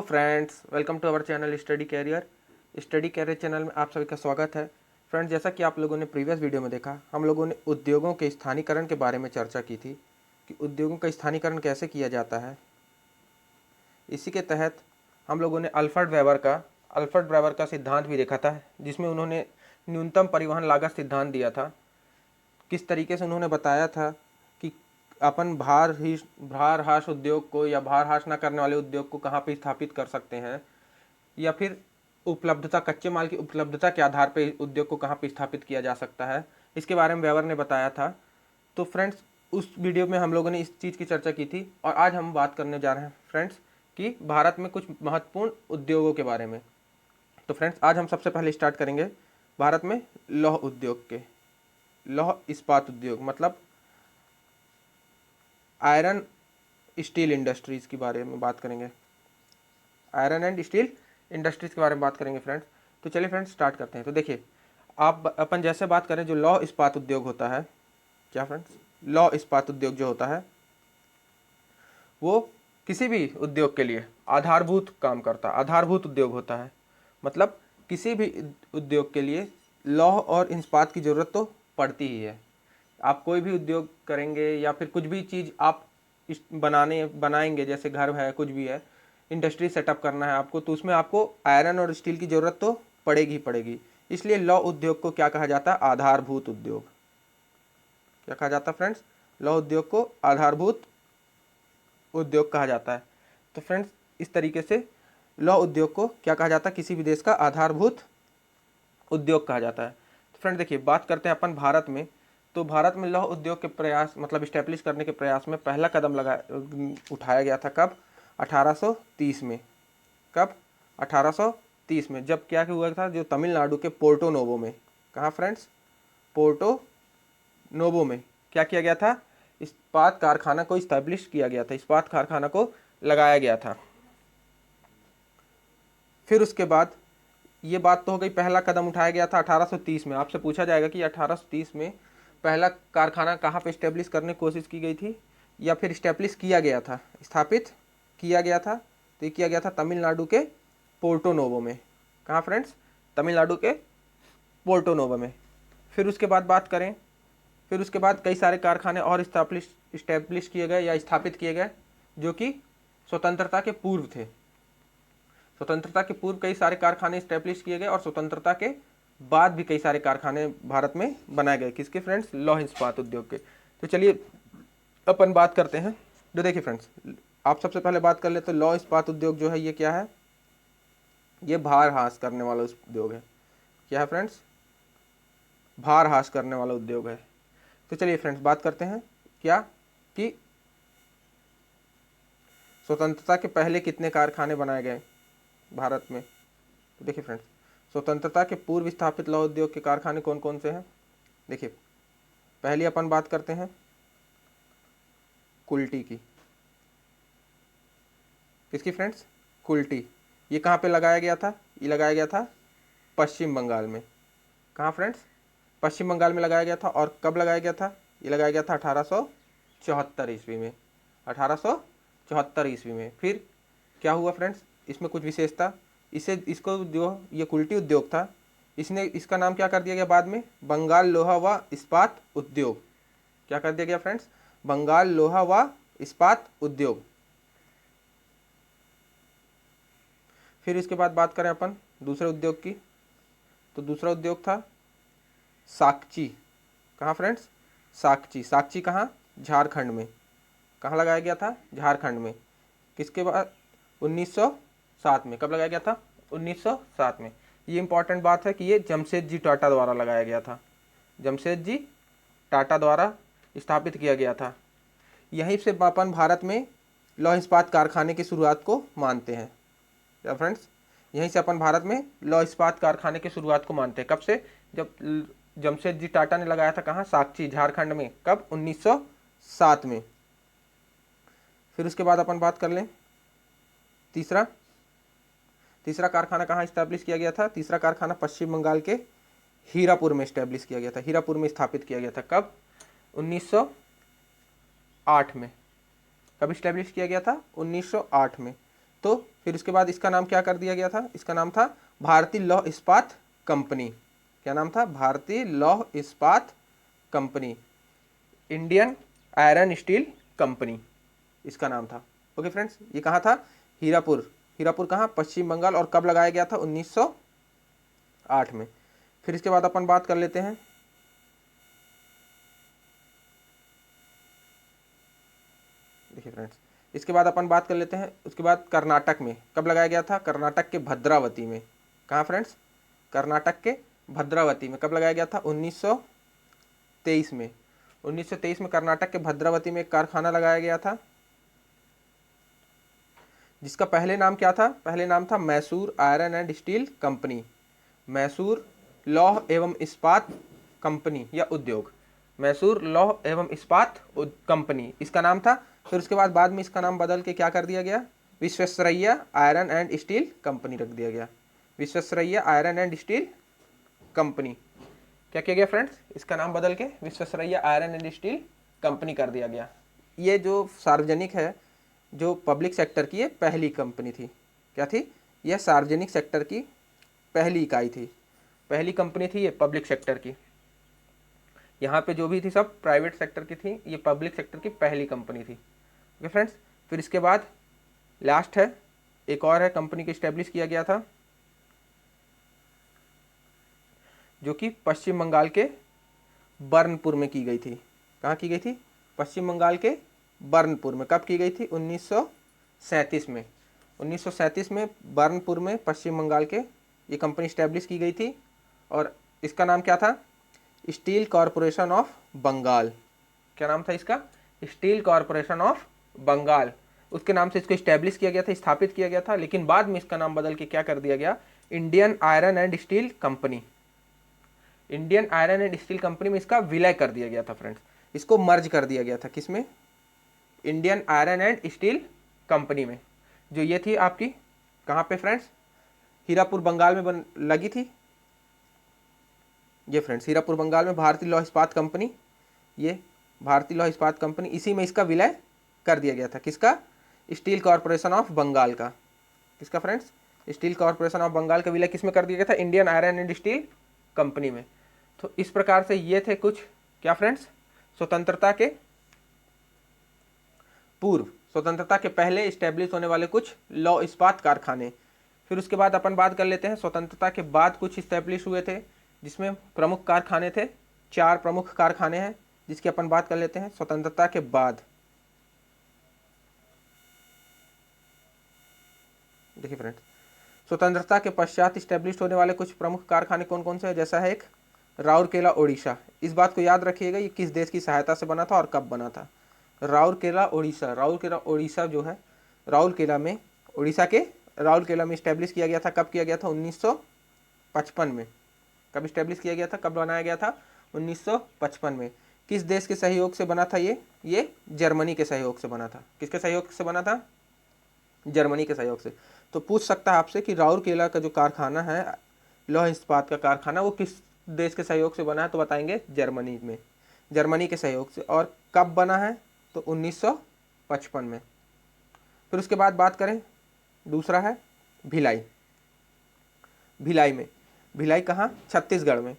Friends, welcome to our channel study career channel में आप सभी का स्वागत है। फ्रेंड्स, जैसा कि आप लोगों ने प्रीवियस वीडियो में देखा, हम लोगों ने उद्योगों के स्थानीयकरण के बारे में चर्चा की थी कि उद्योगों का स्थानीयकरण कैसे किया जाता है। इसी के तहत हम लोगों ने अल्फ्रेड वेबर का सिद्धांत भी देखा था, जिसमें उन्होंने न्यूनतम परिवहन लागत सिद्धांत दिया था। किस तरीके से उन्होंने बताया था कि अपन भार हाश उद्योग को या भार हाश न करने वाले उद्योग को कहाँ पे स्थापित कर सकते हैं, या फिर कच्चे माल की उपलब्धता के आधार पर उद्योग को कहाँ पे स्थापित किया जा सकता है, इसके बारे में वेबर ने बताया था। तो फ्रेंड्स, उस वीडियो में हम लोगों ने इस चीज़ की चर्चा की थी और आज हम बात करने जा रहे हैं फ्रेंड्स कि भारत में कुछ महत्वपूर्ण उद्योगों के बारे में। तो फ्रेंड्स, आज हम सबसे पहले स्टार्ट करेंगे भारत में लौह उद्योग के। लौह इस्पात उद्योग मतलब आयरन स्टील इंडस्ट्रीज़ के बारे में बात करेंगे। आयरन एंड स्टील इंडस्ट्रीज़ के बारे में बात करेंगे फ्रेंड्स। तो चलिए फ्रेंड्स, स्टार्ट करते हैं। तो देखिए, अपन जैसे बात करें, जो लौह इस्पात उद्योग होता है, क्या फ्रेंड्स, लौह इस्पात उद्योग जो होता है वो किसी भी उद्योग के लिए आधारभूत काम करता है। आधारभूत उद्योग होता है मतलब किसी भी उद्योग के लिए लौह और इस्पात की ज़रूरत तो पड़ती ही है। आप कोई भी उद्योग करेंगे या फिर कुछ भी चीज़ आप बनाएंगे, जैसे घर है, कुछ भी है, इंडस्ट्री सेटअप करना है आपको, तो उसमें आपको आयरन और स्टील की ज़रूरत तो पड़ेगी ही पड़ेगी। इसलिए लौह उद्योग को क्या कहा जाता है? आधारभूत उद्योग। क्या कहा जाता है फ्रेंड्स? लौह उद्योग को आधारभूत उद्योग कहा जाता है। तो फ्रेंड्स, इस तरीके से लौह उद्योग को क्या कहा जाता है? किसी भी देश का आधारभूत उद्योग कहा जाता है। तो फ्रेंड्स देखिए, बात करते हैं अपन भारत में। तो भारत में लौह उद्योग के प्रयास मतलब इस्टेब्लिश करने के प्रयास में पहला कदम उठाया गया था। कब? 1830 में। कब? 1830 में। जब क्या हुआ था? जो तमिलनाडु के पोर्टो नोवो में। कहाँ फ्रेंड्स? पोर्टो नोवो में क्या किया गया था? इस्पात कारखाना को इस्टेब्लिश किया गया था, इस्पात कारखाना को लगाया गया था। फिर उसके बाद ये बात तो हो गई, पहला कदम उठाया गया था 1830 में। आपसे पूछा जाएगा कि 1830 में पहला कारखाना कहाँ पे इस्टेब्लिश करने की कोशिश की गई थी या फिर इस्टेब्लिश किया गया था, स्थापित किया गया था? तो ये किया गया था तमिलनाडु के पोर्टो नोवो में। कहाँ फ्रेंड्स? तमिलनाडु के पोर्टो नोवो में। फिर उसके बाद बात करें, फिर उसके बाद कई सारे कारखाने और इस्टेब्लिश किए गए या स्थापित किए गए, जो कि स्वतंत्रता के पूर्व थे। स्वतंत्रता के पूर्व कई सारे कारखाने इस्टेब्लिश किए गए और स्वतंत्रता के बाद भी कई सारे कारखाने भारत में बनाए गए। किसके फ्रेंड्स? लौह इस्पात उद्योग के। तो चलिए अपन बात करते हैं। जो देखिए फ्रेंड्स, आप सबसे पहले बात कर ले तो लौह इस्पात उद्योग जो है ये क्या है? ये भार हास करने वाला उद्योग है। क्या है फ्रेंड्स? भार हास करने वाला उद्योग है। तो चलिए फ्रेंड्स, बात करते हैं क्या कि स्वतंत्रता के पहले कितने कारखाने बनाए गए भारत में। तो देखिए फ्रेंड्स, स्वतंत्रता के पूर्व स्थापित लौह उद्योग के कारखाने कौन कौन से हैं? देखिए, पहली अपन बात करते हैं कुल्टी की। किसकी फ्रेंड्स? कुल्टी। ये कहाँ पे लगाया गया था? ये लगाया गया था पश्चिम बंगाल में। कहाँ फ्रेंड्स? पश्चिम बंगाल में लगाया गया था। और कब लगाया गया था? ये लगाया गया था 1874 ईस्वी में। 1874 ईस्वी में। फिर क्या हुआ फ्रेंड्स? इसमें कुछ विशेषता, इसको जो ये कुल्टी उद्योग था, इसका नाम क्या कर दिया गया बाद में? बंगाल लोहा व इस्पात उद्योग। क्या कर दिया गया फ्रेंड्स? बंगाल लोहा व इस्पात उद्योग। फिर इसके बाद बात करें अपन दूसरे उद्योग की, तो दूसरा उद्योग था साकची। कहाँ फ्रेंड्स? साकची। साकची कहाँ? झारखंड में। कहाँ लगाया गया था? झारखंड में। किसके बाद? 1907 में। कब लगाया गया था? 1907 में। ये इंपॉर्टेंट बात है कि ये जमशेदजी टाटा द्वारा लगाया गया था। जमशेदजी टाटा द्वारा स्थापित किया गया था। यहीं से अपन भारत में लौह इस्पात कारखाने की शुरुआत को मानते हैं। क्या फ्रेंड्स? यहीं से अपन भारत में लौह इस्पात कारखाने की शुरुआत को मानते हैं। कब से? जब जमशेदजी टाटा ने लगाया था। कहाँ? साकची, झारखंड में। कब? 1907 में। फिर उसके बाद अपन बात कर लें तीसरा कारखाना कहाँ इस्टेब्लिश किया गया था? तीसरा कारखाना पश्चिम बंगाल के हीरापुर में इस्टेब्लिश किया गया था। हीरापुर में स्थापित किया गया था। कब? 1908 में। कब इस्टेब्लिश किया गया था? 1908 में। तो फिर उसके बाद इसका नाम क्या कर दिया गया था, इसका नाम था भारतीय लौह इस्पात कंपनी। क्या नाम था, भारतीय लौह इस्पात company, Indian iron steel company इसका नाम था। ओके फ्रेंड्स, ये कहाँ था, हीरापुर। हीरापुर कहाँ, पश्चिम बंगाल। और कब लगाया गया था, 1908 में। फिर इसके बाद अपन बात कर लेते हैं, देखिए फ्रेंड्स, इसके बाद अपन बात कर लेते हैं, उसके बाद कर्नाटक में कब लगाया गया था, कर्नाटक के भद्रावती में। कहाँ फ्रेंड्स, कर्नाटक के भद्रावती में कब लगाया गया था, 1923 में। 1923 में कर्नाटक के भद्रावती में एक कारखाना लगाया गया था, जिसका पहले नाम क्या था, पहले नाम था Mysore iron and steel company, Mysore लौह एवं इस्पात कंपनी या उद्योग, मैसूर लौह एवं इस्पात कंपनी इसका नाम था। फिर उसके बाद में इसका नाम बदल के क्या कर दिया गया, Visvesvaraya iron and steel company रख दिया गया, Visvesvaraya iron and steel company. क्या किया गया फ्रेंड्स, इसका नाम बदल के Visvesvaraya iron and steel company कर दिया गया। ये जो सार्वजनिक है, जो पब्लिक सेक्टर की ये पहली कंपनी थी। क्या थी, यह सार्वजनिक सेक्टर की पहली इकाई थी, पहली कंपनी थी ये पब्लिक सेक्टर की। यहाँ पे जो भी थी सब प्राइवेट सेक्टर की थी, ये पब्लिक सेक्टर की पहली कंपनी थी। ओके फ्रेंड्स, फिर इसके बाद लास्ट है, एक और है कंपनी को इस्टेब्लिश किया गया था, जो कि पश्चिम बंगाल के बर्नपुर में की गई थी। कहाँ की गई थी, पश्चिम बंगाल के बर्नपुर में। कब की गई थी, 1937 में। 1937 में बर्नपुर में पश्चिम बंगाल के ये कंपनी इस्टेब्लिश की गई थी, और इसका नाम क्या था, स्टील कॉरपोरेशन ऑफ बंगाल। क्या नाम था इसका, स्टील कॉरपोरेशन ऑफ बंगाल। उसके नाम से इसको इस्टेब्लिश किया गया था, स्थापित किया गया था, लेकिन बाद में इसका नाम बदल के क्या कर दिया गया, Indian iron and steel company. Indian iron and steel company में इसका विलय कर दिया गया था फ्रेंड्स, इसको मर्ज कर दिया गया था, किसमें, Indian iron and steel company में, जो ये थी आपकी कहाँ पे फ्रेंड्स, हीरापुर बंगाल में लगी थी। ये फ्रेंड्स हीरापुर बंगाल में भारतीय लौह इस्पात कंपनी, ये भारतीय लौह इस्पात कंपनी, इसी में इसका विलय कर दिया गया था, किसका, स्टील कॉरपोरेशन ऑफ बंगाल का। किसका friends, steel corporation of Bengal का विलय किस में कर दिया गया था, Indian iron and steel company में। तो इस प्रकार से ये थे कुछ, क्या फ्रेंड्स, स्वतंत्रता के पूर्व, स्वतंत्रता के पहले इस्टेब्लिश होने वाले कुछ लौह इस्पात कारखाने। फिर उसके बाद अपन बात कर लेते हैं स्वतंत्रता के बाद कुछ इस्टेब्लिश हुए थे, जिसमें प्रमुख कारखाने थे, 4 प्रमुख कारखाने हैं जिसकी अपन बात कर लेते हैं स्वतंत्रता के बाद। देखिए फ्रेंड्स, स्वतंत्रता के पश्चात इस्टेब्लिश होने वाले कुछ प्रमुख कारखाने कौन कौन से हैं, जैसा है एक राउरकेला ओडिशा। इस बात को याद रखिएगा, ये किस देश की सहायता से बना था और कब बना था, राउरकेला ओडिशा। राउरकेला ओडिशा जो है, राउरकेला में, ओडिशा के राउरकेला में इस्टेब्लिश किया गया था। कब किया गया था, 1955 में। कब इस्टेब्लिश किया गया था, कब बनाया गया था, 1955 में। किस देश के सहयोग से बना था ये जर्मनी के सहयोग से बना था। किसके सहयोग से बना था, जर्मनी के सहयोग से। तो पूछ सकता है आपसे कि राउरकेला का जो कारखाना है, लौह इस्पात का कारखाना, वो किस देश के सहयोग से बना है, तो बताएंगे जर्मनी में, जर्मनी के सहयोग से। और कब बना है, तो 1955 में। फिर उसके बाद बात करें, दूसरा है भिलाई। भिलाई में, भिलाई कहाँ, छत्तीसगढ़ में,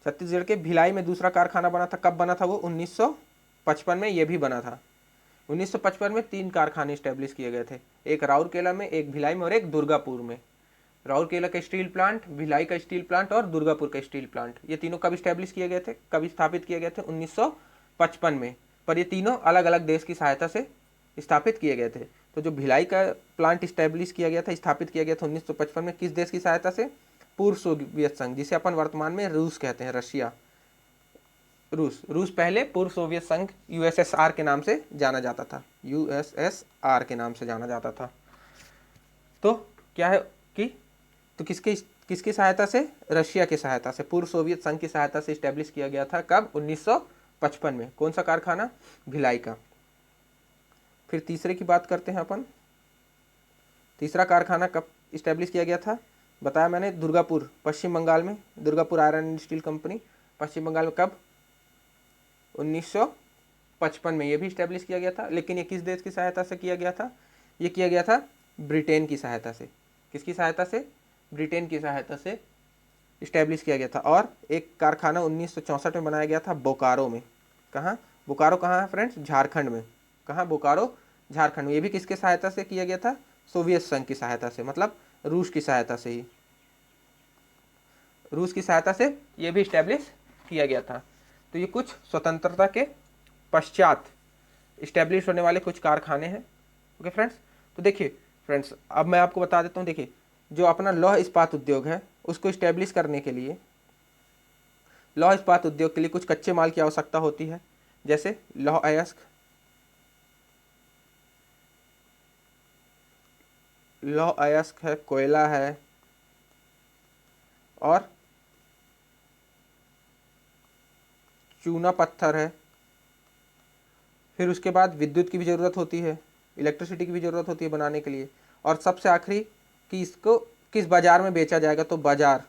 छत्तीसगढ़ के भिलाई में दूसरा कारखाना बना था। कब बना था वो, 1955 में ये भी बना था। 1955 में 3 कारखाने स्टैब्लिश किए गए थे, एक राउरकेला में, एक भिलाई में और एक दुर्गापुर में। राउरकेला का स्टील प्लांट, भिलाई का स्टील प्लांट और दुर्गापुर का स्टील प्लांट, ये तीनों कब स्टैब्लिश किए गए थे, कब स्थापित किए गए थे, 1955 में। पर ये तीनों अलग अलग देश की सहायता से स्थापित किए गए थे। तो जो भिलाई का प्लांट स्टैब्लिश किया गया था, स्थापित किया गया था 1955 में, किस देश की सहायता से, पूर्व सोवियत संघ, जिसे अपन वर्तमान में रूस कहते हैं, रशिया, रूस पहले पूर्व सोवियत संघ यूएसएसआर के नाम से जाना जाता था, यूएसएसआर के नाम से जाना जाता था। तो क्या है कि, तो किसकी सहायता से, रशिया की सहायता से, पूर्व सोवियत संघ की सहायता से स्टैब्लिश किया गया था। कब, 1955 में। कौन सा कारखाना, भिलाई का। फिर तीसरे की बात करते हैं अपन, तीसरा कारखाना कब स्टैब्लिश किया गया था, बताया मैंने, दुर्गापुर, पश्चिम बंगाल में, Durgapur iron and steel company, Paschim Bangal में। कब, 1955 में ये भी स्टैब्लिश किया गया था। लेकिन ये किस देश की सहायता से किया गया था, ये किया गया था ब्रिटेन की सहायता से। किसकी सहायता से? ब्रिटेन की सहायता से इस्टेब्लिश किया गया था। और एक कारखाना 1964 में बनाया गया था बोकारो में। कहाँ? बोकारो कहाँ है फ्रेंड्स? झारखंड में। कहाँ? बोकारो झारखंड में। ये भी किसके सहायता से किया गया था? सोवियत संघ की सहायता से, मतलब रूस की सहायता से ही, रूस की सहायता से ये भी इस्टेब्लिश किया गया था। तो ये कुछ स्वतंत्रता के पश्चात इस्टेब्लिश होने वाले कुछ कारखाने हैं। ओके फ्रेंड्स, तो देखिए फ्रेंड्स, अब मैं आपको बता देता हूँ। देखिए, जो अपना लौह इस्पात उद्योग है उसको इस्टेब्लिश करने के लिए, लौह इस्पात उद्योग के लिए कुछ कच्चे माल की आवश्यकता होती है, जैसे लौह अयस्क, लौह अयस्क है, कोयला है, और चूना पत्थर है। फिर उसके बाद विद्युत की भी ज़रूरत होती है, इलेक्ट्रिसिटी की भी ज़रूरत होती है बनाने के लिए। और सबसे आखिरी कि इसको किस बाज़ार में बेचा जाएगा, तो बाज़ार,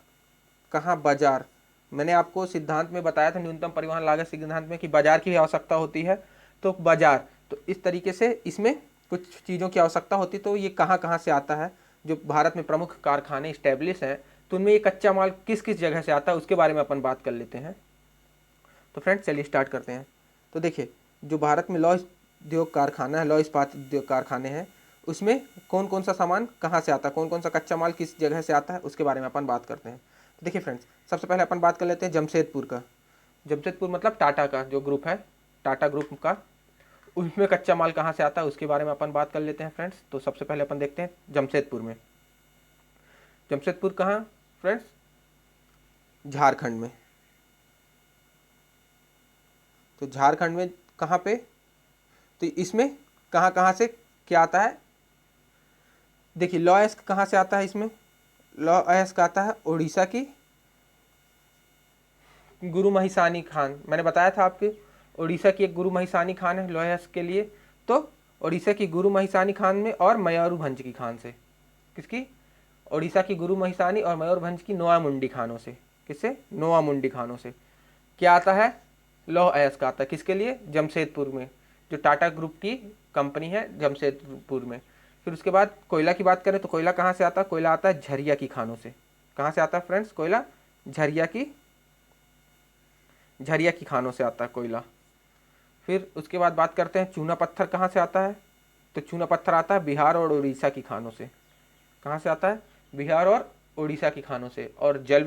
कहाँ? बाज़ार। मैंने आपको सिद्धांत में बताया था, न्यूनतम परिवहन लागत सिद्धांत में, कि बाज़ार की आवश्यकता होती है, तो बाज़ार। तो इस तरीके से इसमें कुछ चीज़ों की आवश्यकता होती है। तो ये कहाँ कहाँ से आता है? जो भारत में प्रमुख कारखाने इस्टेब्लिश हैं, तो उनमें ये कच्चा माल किस किस जगह से आता है उसके बारे में अपन बात कर लेते हैं। तो फ्रेंड्स चलिए स्टार्ट करते हैं। तो देखिए, जो भारत में लौह उद्योग कारखाना है, लौह इस्पात उद्योग कारखाने हैं, उसमें कौन कौन सा सामान कहाँ से आता है, कौन कौन सा कच्चा माल किस जगह से आता है, उसके बारे में अपन बात करते हैं। तो देखिए फ्रेंड्स, सबसे पहले अपन बात कर लेते हैं जमशेदपुर का। जमशेदपुर मतलब टाटा का जो ग्रुप है, टाटा ग्रुप का, उसमें कच्चा माल कहाँ से आता है उसके बारे में अपन बात कर लेते हैं फ्रेंड्स। तो सबसे पहले अपन देखते हैं जमशेदपुर में। जमशेदपुर कहाँ फ्रेंड्स? झारखंड में। तो झारखंड में कहाँ पे? तो इसमें कहाँ कहाँ से क्या आता है? देखिए, लौह अयस्क कहाँ से आता है इसमें? लौह अयस्क आता है उड़ीसा की गुरु महिसानी खान। मैंने बताया था आपके, उड़ीसा की एक गुरु महिसानी खान है लौह अयस्क के लिए। तो उड़ीसा की गुरु महिसानी खान में और मयूरभंज की खान से। किसकी? उड़ीसा की गुरु महिसानी और मयूरभंज की नोआ मुंडी खानों से। किससे? नोआ मुंडी खानों से क्या आता है? लौह अयस्क आता है। किसके लिए? जमशेदपुर में, जो टाटा ग्रुप की कंपनी है जमशेदपुर में। फिर उसके बाद कोयला की बात करें तो कोयला कहाँ से आता है? कोयला आता है झरिया की खानों से। कहाँ से आता है फ्रेंड्स कोयला? झरिया की खानों से आता है कोयला। फिर उसके बाद बात करते हैं चूना पत्थर कहाँ से आता है? तो चूना पत्थर आता है बिहार और उड़ीसा की खानों से। कहाँ से आता है? बिहार और उड़ीसा की खानों से। और जल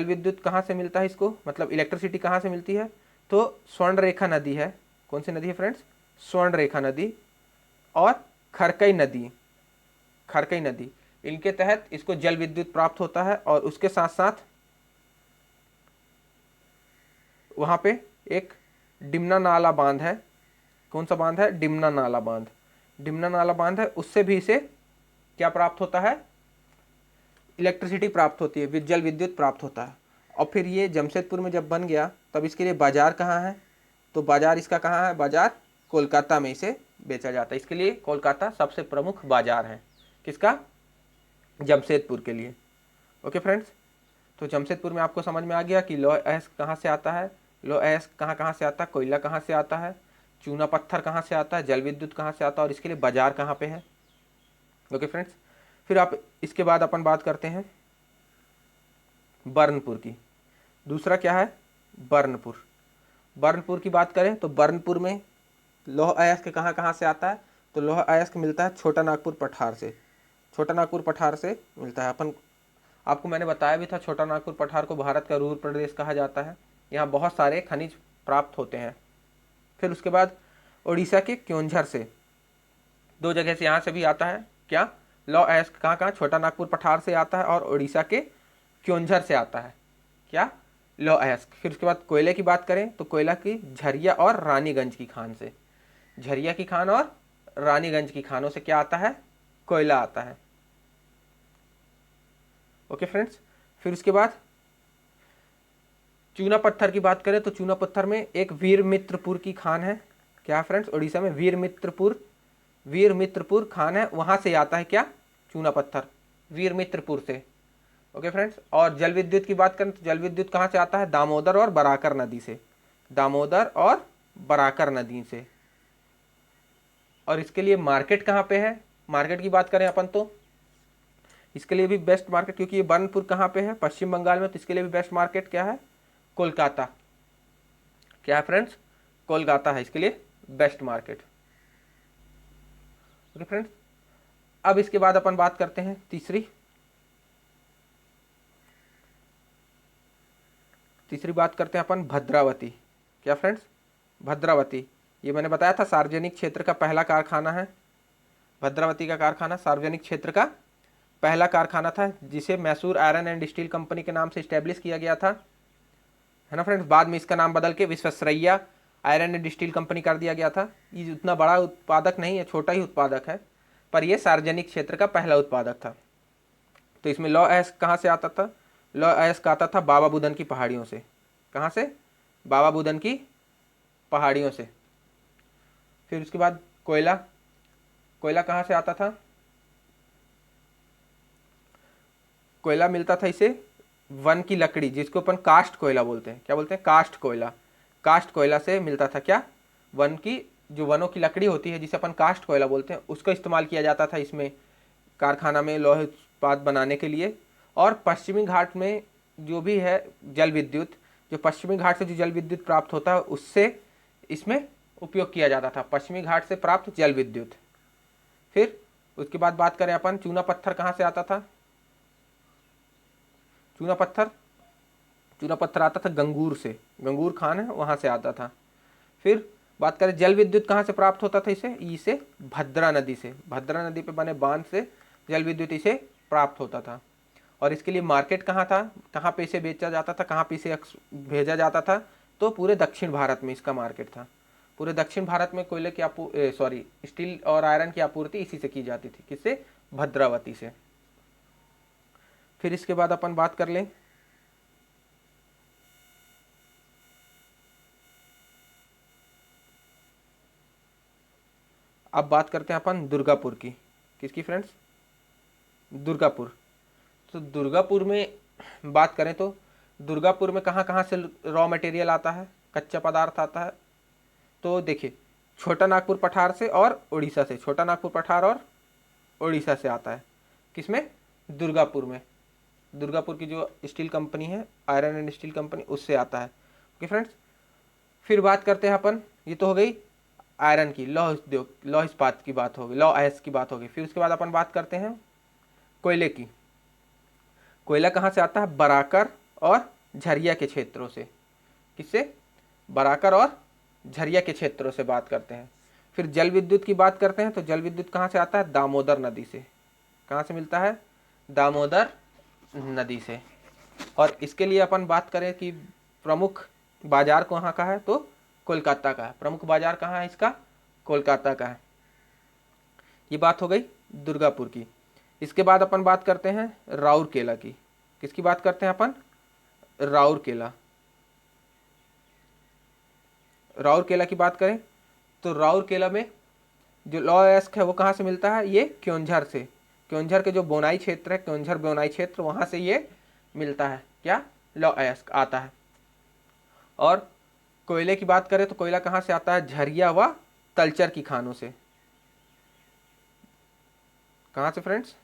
विद्युत कहाँ से मिलता है इसको, मतलब इलेक्ट्रिसिटी कहाँ से मिलती है? तो स्वर्ण रेखा नदी है। कौन सी नदी है फ्रेंड्स? स्वर्ण रेखा नदी और खरकई नदी, इनके तहत इसको जल विद्युत प्राप्त होता है। और उसके साथ साथ वहाँ पे एक डिमना नाला बांध है। कौन सा बांध है? डिमना नाला बांध है। उससे भी इसे क्या प्राप्त होता है? इलेक्ट्रिसिटी प्राप्त होती है, जल विद्युत प्राप्त होता है। और फिर ये जमशेदपुर में जब बन गया तब इसके लिए बाजार कहाँ है? तो बाजार इसका कहाँ है? बाजार कोलकाता में इसे बेचा जाता है। इसके लिए कोलकाता सबसे प्रमुख बाजार है। किसका? जमशेदपुर के लिए। ओके फ्रेंड्स, तो जमशेदपुर में आपको समझ में आ गया कि लौह अयस्क कहाँ से आता है, लौह अयस्क कहाँ कहाँ से आता है, कोयला कहाँ से आता है, चूना पत्थर कहाँ से आता है, जल विद्युत कहाँ से आता है, और इसके लिए बाजार कहाँ पे है। ओके फ्रेंड्स, फिर आप इसके बाद अपन बात करते हैं बर्नपुर की। दूसरा क्या है? बर्नपुर की बात करें तो बर्नपुर में लौह अयस्क कहाँ कहाँ से आता है? तो लौह अयस्क मिलता है छोटा नागपुर पठार से। छोटा नागपुर पठार से मिलता है। अपन आपको मैंने बताया भी था, छोटा नागपुर पठार को भारत का रूर प्रदेश कहा जाता है। यहाँ बहुत सारे खनिज प्राप्त होते हैं। फिर उसके बाद उड़ीसा के क्योंझर से, दो जगह से यहाँ से भी आता है क्या? लौह अयस्क कहाँ कहाँ? छोटा नागपुर पठार से आता है और उड़ीसा के क्योंझर से आता है क्या? लौह अयस्क। फिर उसके बाद कोयले की बात करें तो कोयला की झरिया और रानीगंज की खान से। झरिया की खान और रानीगंज की खानों से क्या आता है? कोयला आता है। ओके फ्रेंड्स, फिर उसके बाद चूना पत्थर की बात करें तो चूना पत्थर में एक वीरमित्रपुर की खान है। क्या फ्रेंड्स? उड़ीसा में वीरमित्रपुर खान है, वहां से आता है क्या? चूना पत्थर, वीरमित्रपुर से। ओके फ्रेंड्स, और जल विद्युत की बात करें तो जल विद्युत कहाँ से आता है? दामोदर और बराकर नदी से। और इसके लिए मार्केट कहाँ पे है? मार्केट की बात करें अपन तो इसके लिए भी बेस्ट मार्केट, क्योंकि ये बर्नपुर कहाँ पे है, पश्चिम बंगाल में, तो इसके लिए भी बेस्ट मार्केट क्या है, कोलकाता। क्या है फ्रेंड्स, कोलकाता है इसके लिए बेस्ट मार्केट। ओके फ्रेंड्स, अब इसके बाद अपन बात करते हैं तीसरी बात करते हैं अपन भद्रावती। क्या फ्रेंड्स, भद्रावती, ये मैंने बताया था सार्वजनिक क्षेत्र का पहला कारखाना है। भद्रावती का कारखाना सार्वजनिक क्षेत्र का पहला कारखाना था, जिसे Mysore iron and steel company के नाम से स्टैब्लिश किया गया था, है ना फ्रेंड्स। बाद में इसका नाम बदल के Visvesvaraya iron and steel company कर दिया गया था। ये उतना बड़ा उत्पादक नहीं है, छोटा ही उत्पादक है, पर यह सार्वजनिक क्षेत्र का पहला उत्पादक था। तो इसमें लौह अयस्क कहाँ से आता था, लौह अयस्क आता था बाबा बुदन की पहाड़ियों से। कहाँ से, बाबा बुदन की पहाड़ियों से। फिर उसके बाद कोयला, कोयला कहाँ से आता था, कोयला मिलता था इसे वन की लकड़ी, जिसको अपन कास्ट कोयला बोलते हैं। क्या बोलते हैं, कास्ट कोयला। कास्ट कोयला से मिलता था क्या, वन की, जो वनों की लकड़ी होती है जिसे अपन कास्ट कोयला बोलते हैं, उसका इस्तेमाल किया जाता था इसमें कारखाना में लौह उत्पाद बनाने के लिए। और पश्चिमी घाट में जो भी है जल विद्युत, जो पश्चिमी घाट से जो जल विद्युत प्राप्त होता है उससे इसमें उपयोग किया जाता था, पश्चिमी घाट से प्राप्त जल विद्युत। फिर उसके बाद बात करें अपन, चूना पत्थर कहाँ से आता था, चूना पत्थर आता था गंगूर से, गंगूर खान है वहाँ से आता था। फिर बात करें जल विद्युत कहाँ से प्राप्त होता था इसे भद्रा नदी से, भद्रा नदी पे बने बांध से जल विद्युत इसे प्राप्त होता था। और इसके लिए मार्केट कहाँ था, कहाँ पे इसे बेचा जाता था, कहाँ पे इसे भेजा जाता था, तो पूरे दक्षिण भारत में इसका मार्केट था। पूरे दक्षिण भारत में कोयले की स्टील और आयरन की आपूर्ति इसी से की जाती थी, किससे, भद्रावती से। फिर इसके बाद अपन बात कर लें अब बात करते हैं अपन दुर्गापुर की। किसकी फ्रेंड्स, दुर्गापुर। तो दुर्गापुर में बात करें तो दुर्गापुर में कहाँ कहाँ से रॉ मटेरियल आता है, कच्चा पदार्थ आता है, तो देखिए छोटा नागपुर पठार से और उड़ीसा से, छोटा नागपुर पठार और उड़ीसा से आता है। किसमें, दुर्गापुर में। दुर्गापुर की जो स्टील कंपनी है, आयरन एंड स्टील कंपनी, उससे आता है। ओके फ्रेंड्स, फिर बात करते हैं अपन, ये तो हो गई आयरन की, लौह उद्योग, लौह इस्पात की बात होगी, लौह अयस्क की बात होगी। फिर उसके बाद अपन बात करते हैं कोयले की। कोयला कहाँ से आता है, बराकर और झरिया के क्षेत्रों से। किससे, बराकर और झरिया के क्षेत्रों से बात करते हैं। फिर जल विद्युत की बात करते हैं, तो जल विद्युत कहाँ से आता है, दामोदर नदी से। कहाँ से मिलता है, दामोदर नदी से। और इसके लिए अपन बात करें कि प्रमुख बाजार कहाँ का है, तो कोलकाता का है। प्रमुख बाजार कहाँ है इसका, कोलकाता का है। ये बात हो गई दुर्गापुर की। इसके बाद अपन बात करते हैं राउरकेला की। किसकी बात करते हैं अपन, राउरकेला। राउरकेला की बात करें तो राउरकेला में जो लौह अयस्क है वो कहाँ से मिलता है, ये क्योंझर से। क्योंझर के जो बोनाई क्षेत्र है, क्योंझर बोनाई क्षेत्र, वहाँ से ये मिलता है, क्या, लौह अयस्क आता है। और कोयले की बात करें तो कोयला कहाँ से आता है, झरिया व तलचर की खानों से। कहाँ से फ्रेंड्स,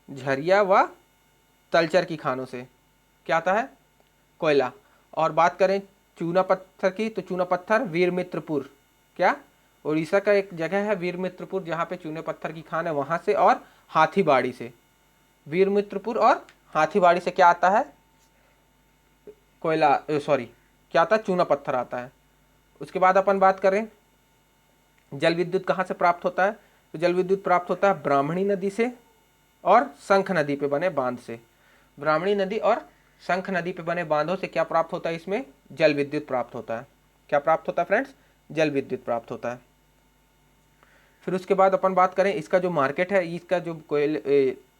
झरिया व तलचर की खानों से क्या आता है, कोयला। और बात करें चूना पत्थर की, तो चूना पत्थर वीरमित्रपुर, क्या, उड़ीसा का एक जगह है वीरमित्रपुर, जहाँ पे चूने पत्थर की खान है, वहाँ से। और हाथीबाड़ी से, वीरमित्रपुर और हाथीबाड़ी से क्या आता है, कोयला, क्या आता है, चूना पत्थर आता है। उसके बाद अपन बात करें जल विद्युत कहाँ से प्राप्त होता है, तो जल विद्युत प्राप्त होता है ब्राह्मणी नदी से और शंख नदी पे बने बांध से। ब्राह्मणी नदी और शंख नदी पे बने बांधों से क्या प्राप्त होता है, इसमें जल विद्युत प्राप्त होता है। क्या प्राप्त होता है फ्रेंड्स, जल विद्युत प्राप्त होता है। फिर उसके बाद अपन बात करें इसका जो मार्केट है, इसका जो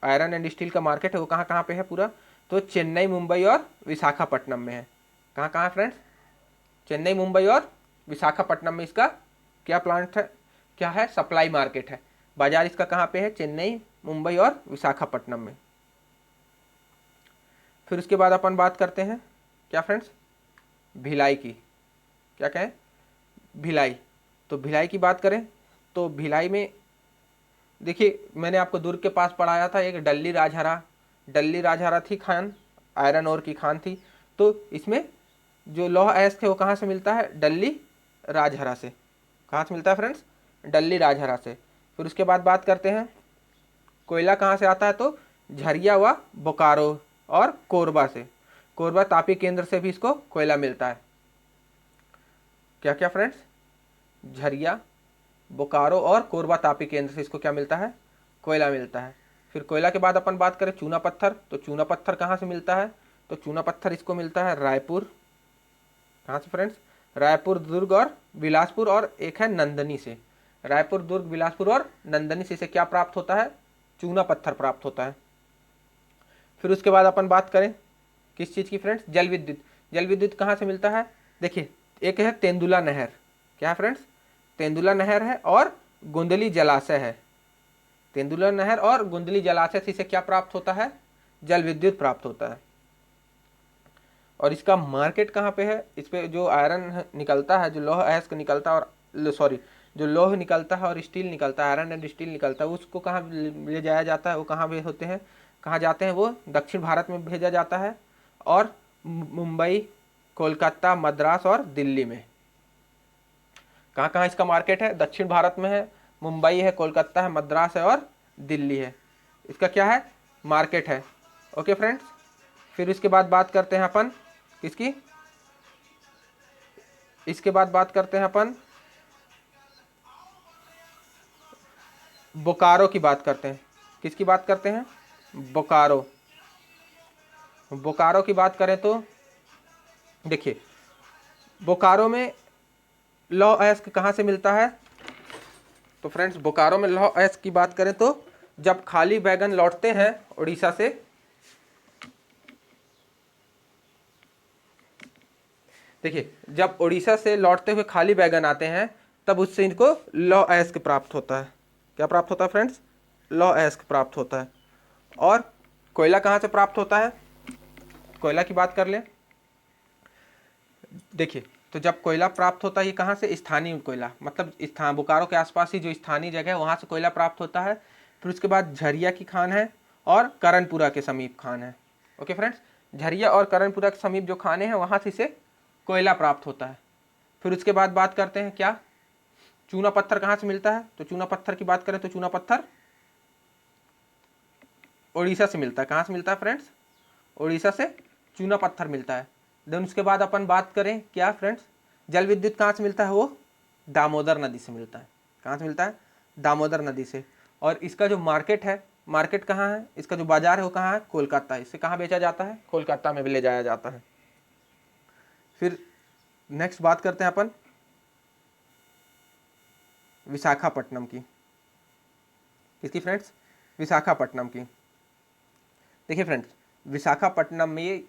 आयरन एंड स्टील का मार्केट है वो कहाँ कहाँ पे है पूरा, तो चेन्नई, मुंबई और विशाखापट्टनम में है। कहाँ कहाँ फ्रेंड्स, चेन्नई, मुंबई और विशाखापट्टनम में इसका क्या प्लांट है, क्या है, सप्लाई मार्केट है। बाजार इसका कहाँ पे है, चेन्नई, मुंबई और विशाखापट्टनम में। फिर उसके बाद अपन बात करते हैं क्या फ्रेंड्स, भिलाई की। क्या कहें, भिलाई। तो भिलाई की बात करें तो भिलाई में देखिए, मैंने आपको दुर्ग के पास पढ़ाया था एक डल्ली राजहरा थी खान, आयरन ओर की खान थी। तो इसमें जो लौह अयस्क है वो कहाँ से मिलता है? डल्ली राजहरा से। कहाँ से मिलता है फ्रेंड्स? डल्ली राजहरा से। फिर उसके बाद बात करते हैं कोयला कहाँ से आता है, तो झरिया व बोकारो और कोरबा से। कोरबा तापी केंद्र से भी इसको कोयला मिलता है। क्या क्या फ्रेंड्स? झरिया, बोकारो और कोरबा तापी केंद्र से इसको क्या मिलता है? कोयला मिलता है। फिर कोयला के बाद अपन बात करें चूना पत्थर, तो चूना पत्थर कहाँ से मिलता है? तो चूना पत्थर इसको मिलता है रायपुर। कहाँ से फ्रेंड्स? रायपुर, दुर्ग और बिलासपुर, और एक है नंदनी से। रायपुर, दुर्ग, बिलासपुर और नंदनी से इसे क्या प्राप्त होता है? चूना पत्थर प्राप्त होता है। फिर उसके बाद अपन बात करें किस चीज़ की फ्रेंड्स? जल विद्युत। जल विद्युत कहाँ से मिलता है? देखिए, एक है तेंदुला नहर। क्या है फ्रेंड्स? तेंदुला नहर है और गुंदली जलाशय है। तेंदुला नहर और गुंदली जलाशय से इसे क्या प्राप्त होता है? जल विद्युत प्राप्त होता है। और इसका मार्केट कहाँ पे है? इस पे जो आयरन निकलता है, जो लौह अयस्क निकलता है, और सॉरी, जो लौह निकलता है और स्टील निकलता है, आयरन एंड स्टील निकलता है, उसको कहाँ ले जाया जाता है? वो कहाँ भी होते हैं, कहाँ जाते हैं? वो दक्षिण भारत में भेजा जाता है, और मुंबई, कोलकाता, मद्रास और दिल्ली में। कहाँ कहाँ इसका मार्केट है? दक्षिण भारत में है, मुंबई है, कोलकाता है, मद्रास है और दिल्ली है। इसका क्या है? मार्केट है। Okay friends. फिर इसके बाद बात करते हैं अपन किसकी? इसके बाद बात करते हैं अपन बोकारो की बात करते हैं। किसकी बात करते हैं? बोकारो। बोकारो की बात करें तो देखिए, बोकारो में लौह अयस्क कहाँ से मिलता है? तो फ्रेंड्स, बोकारो में लौह अयस्क की बात करें तो जब खाली वैगन लौटते हैं उड़ीसा से, देखिए, जब उड़ीसा से लौटते हुए खाली वैगन आते हैं तब उससे इनको लौह अयस्क प्राप्त होता है। क्या प्राप्त होता है फ्रेंड्स? लौह अयस्क प्राप्त होता है। और कोयला कहाँ से प्राप्त होता है? कोयला की बात कर लें। देखिए, तो जब कोयला प्राप्त होता है, ये कहाँ से? स्थानीय कोयला, मतलब स्थान बोकारो के आसपास ही जो स्थानीय जगह है वहाँ से कोयला प्राप्त होता है। फिर उसके बाद झरिया की खान है और करणपुरा के समीप खान है। ओके फ्रेंड्स, झरिया और करणपुरा के समीप जो खाने हैं वहाँ से इसे कोयला प्राप्त होता है। फिर उसके बाद बात करते हैं क्या? चूना पत्थर कहाँ से मिलता है? तो चूना पत्थर की बात करें तो चूना पत्थर उड़ीसा से मिलता है। कहाँ से मिलता है फ्रेंड्स? उड़ीसा से चूना पत्थर मिलता है। देन उसके बाद अपन बात करें क्या फ्रेंड्स? जल विद्युत कहाँ से मिलता है? वो दामोदर नदी से मिलता है। कहाँ से मिलता है? दामोदर नदी से। और इसका जो मार्केट है, मार्केट कहाँ है? इसका जो बाजार है वो कहाँ है? कोलकाता। इसे कहाँ बेचा जाता है? कोलकाता में भी ले जाया जाता है। फिर नेक्स्ट बात करते हैं अपन विशाखापट्टनम की। किसकी फ्रेंड्स? विशाखापट्टनम की। देखिए फ्रेंड्स, विशाखापट्टनम में ये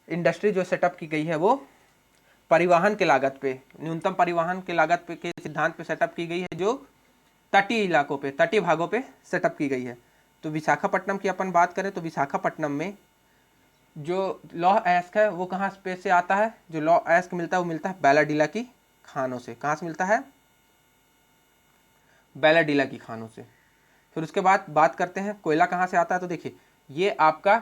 इंडस्ट्री जो सेटअप की गई है वो परिवहन के लागत पे, न्यूनतम परिवहन के लागत पे के सिद्धांत पे सेटअप की गई है, जो तटीय इलाकों पे, तटीय भागों पे सेटअप की गई है। तो विशाखापट्टनम की अपन बात करें तो विशाखापट्टनम में जो लौह अयस्क है वो कहाँ पे से आता है? जो लौह अयस्क मिलता है वो मिलता है बैलाडीला की खानों से। कहाँ से मिलता है? बैलाडीला की खानों से। फिर उसके बाद बात करते हैं कोयला कहाँ से आता है। तो देखिए, ये आपका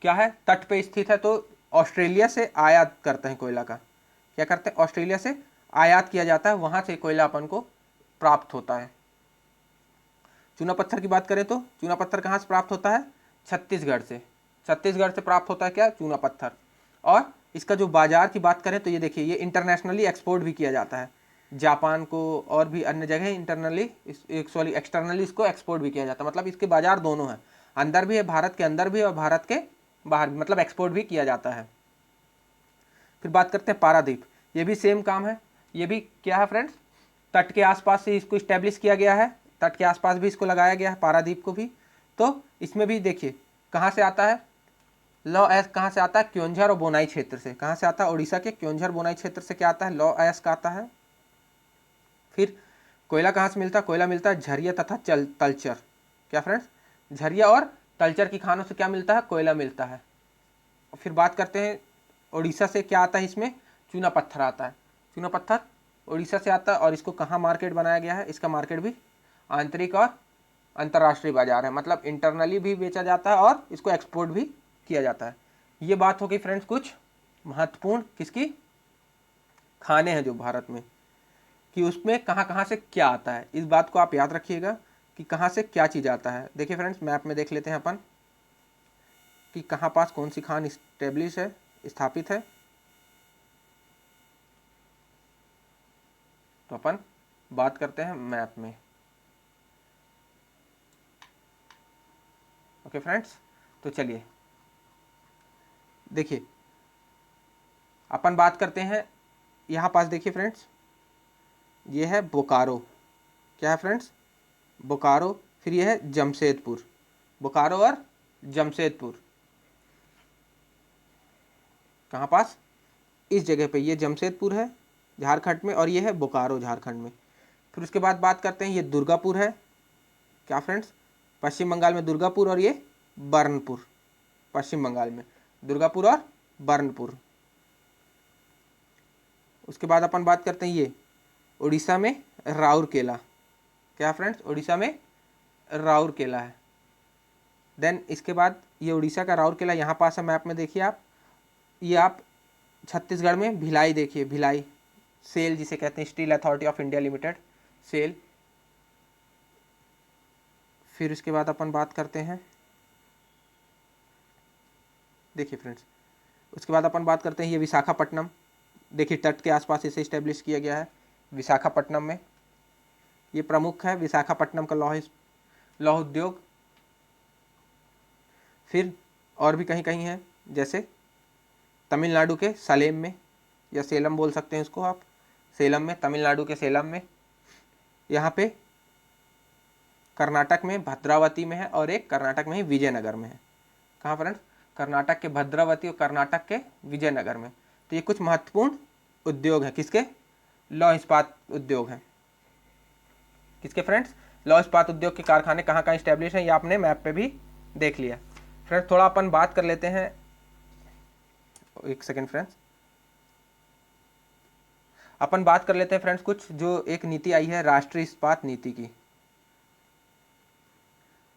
क्या है? तट पे स्थित है, तो ऑस्ट्रेलिया से आयात करते हैं कोयला का। क्या करते हैं? ऑस्ट्रेलिया से आयात किया जाता है, वहाँ से कोयला अपन को प्राप्त होता है। चूना पत्थर की बात करें तो चूना पत्थर कहाँ से प्राप्त होता है? छत्तीसगढ़ से। छत्तीसगढ़ से प्राप्त होता है क्या? चूना पत्थर। और इसका जो बाजार की बात करें तो ये देखिए, ये इंटरनेशनली एक्सपोर्ट भी किया जाता है, जापान को और भी अन्य जगह इंटरनली एक्सटर्नली इसको एक्सपोर्ट भी किया जाता है। मतलब इसके बाजार दोनों हैं, अंदर भी है, भारत के अंदर भी और भारत के बाहर भी, मतलब एक्सपोर्ट भी किया जाता है। फिर बात करते हैं पारादीप। ये भी सेम काम है। ये भी क्या है फ्रेंड्स? तट के आसपास से इसको इस्टेब्लिश किया गया है, तट के आसपास भी इसको लगाया गया है पारादीप को भी। तो इसमें भी देखिए कहाँ से आता है लौह अयस्क? कहाँ से आता है? क्योंझर और बोनाई क्षेत्र से। कहाँ से आता है? उड़ीसा के क्योंझर बोनाई क्षेत्र से क्या आता है? लौह अयस्क आता है। फिर कोयला कहाँ से मिलता है? कोयला मिलता है झरिया तथा तलचर। क्या फ्रेंड्स? झरिया और तलचर की खानों से क्या मिलता है? कोयला मिलता है। फिर बात करते हैं उड़ीसा से क्या आता है? इसमें चूना पत्थर आता है। चूना पत्थर उड़ीसा से आता है और इसको कहाँ मार्केट बनाया गया है, इसका मार्केट भी आंतरिक और अंतर्राष्ट्रीय बाजार है, मतलब इंटरनली भी बेचा जाता है और इसको एक्सपोर्ट भी किया जाता है। ये बात हो गई फ्रेंड्स कुछ महत्वपूर्ण किसकी, खाने हैं जो भारत में, कि उसमें कहाँ कहाँ से क्या आता है। इस बात को आप याद रखिएगा कि कहाँ से क्या चीज़ आता है। देखिए फ्रेंड्स मैप में देख लेते हैं अपन कि कहाँ पास कौन सी खान स्टेब्लिश है, स्थापित है। तो अपन बात करते हैं मैप में। ओके फ्रेंड्स, तो चलिए देखिए अपन बात करते हैं यहाँ पास। देखिए फ्रेंड्स ये है बोकारो, क्या है फ्रेंड्स, बोकारो। फिर ये है जमशेदपुर, बोकारो और जमशेदपुर कहाँ पास, इस जगह पे। ये जमशेदपुर है झारखंड में और ये है बोकारो झारखंड में। फिर उसके बाद बात करते हैं ये दुर्गापुर है, क्या फ्रेंड्स, पश्चिम बंगाल में दुर्गापुर, और ये बर्नपुर पश्चिम बंगाल में, दुर्गापुर और बर्नपुर। उसके बाद अपन बात करते हैं ये उड़ीसा में राउरकेला, क्या फ्रेंड्स, उड़ीसा में राउरकेला है। देन इसके बाद ये उड़ीसा का राउरकेला यहाँ पास है मैप में, देखिए आप। ये आप छत्तीसगढ़ में भिलाई, देखिए भिलाई सेल जिसे कहते हैं, steel authority of India limited, SAIL. फिर उसके बाद अपन बात करते हैं, देखिए फ्रेंड्स उसके बाद अपन बात करते हैं ये विशाखापट्टनम। देखिए तट के आसपास इसे इस्टेब्लिश किया गया है विशाखापट्टनम में। ये प्रमुख है विशाखापट्टनम का लौह उद्योग। फिर और भी कहीं कहीं है, जैसे तमिलनाडु के सलेम में, या सेलम बोल सकते हैं उसको आप, सेलम में, तमिलनाडु के सेलम में। यहाँ पे कर्नाटक में भद्रावती में है और एक कर्नाटक में ही विजयनगर में है। कहाँ फ्रेंड्स, कर्नाटक के भद्रावती और कर्नाटक के विजयनगर में। तो ये कुछ महत्वपूर्ण उद्योग हैं, किसके, लौह इस्पात उद्योग हैं। किसके फ्रेंड्स, लौह इस्पात उद्योग के कारखाने कहाँ कहाँ स्टैब्लिश हैं, ये आपने मैप पे भी देख लिया। फ्रेंड्स थोड़ा अपन बात कर लेते हैं, एक सेकेंड फ्रेंड्स, अपन बात कर लेते हैं फ्रेंड्स कुछ जो एक नीति आई है राष्ट्रीय इस्पात नीति की।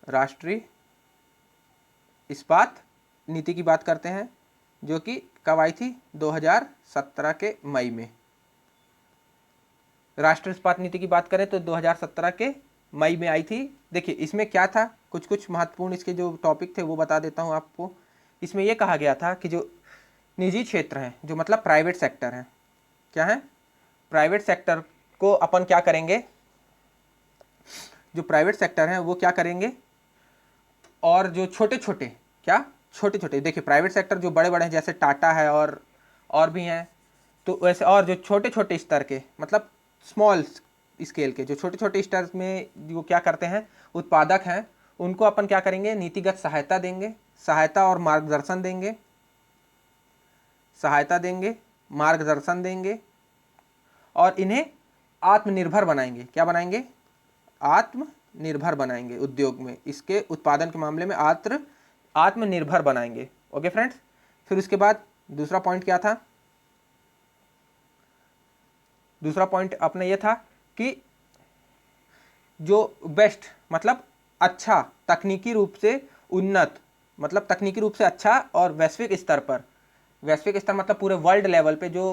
राष्ट्रीय इस्पात नीति की बात करते हैं, जो कि कब आई थी, 2017 के मई में। राष्ट्रीय इस्पात नीति की बात करें तो 2017 के मई में आई थी। देखिए इसमें क्या था, कुछ कुछ महत्वपूर्ण इसके जो टॉपिक थे वो बता देता हूँ आपको। इसमें यह कहा गया था कि जो निजी क्षेत्र हैं, जो मतलब प्राइवेट सेक्टर हैं, क्या है, प्राइवेट सेक्टर को अपन क्या करेंगे, जो प्राइवेट सेक्टर हैं वो क्या करेंगे, और जो छोटे छोटे, क्या छोटे छोटे, देखिए प्राइवेट सेक्टर जो बड़े बड़े हैं जैसे टाटा है और भी हैं, तो वैसे और जो छोटे छोटे स्तर के, मतलब स्मॉल स्केल के, जो छोटे छोटे स्तर में जो क्या करते हैं, उत्पादक हैं, उनको अपन क्या करेंगे, नीतिगत सहायता देंगे, सहायता और मार्गदर्शन देंगे, सहायता देंगे, मार्गदर्शन देंगे, और इन्हें आत्मनिर्भर बनाएंगे। क्या बनाएंगे, आत्मनिर्भर बनाएंगे, उद्योग में इसके उत्पादन के मामले में आत्मनिर्भर बनाएंगे। ओके फ्रेंड्स, फिर उसके बाद दूसरा पॉइंट क्या था, दूसरा पॉइंट अपने ये था कि जो बेस्ट मतलब अच्छा, तकनीकी रूप से उन्नत, मतलब तकनीकी रूप से अच्छा और वैश्विक स्तर पर, वैश्विक स्तर मतलब पूरे वर्ल्ड लेवल पे जो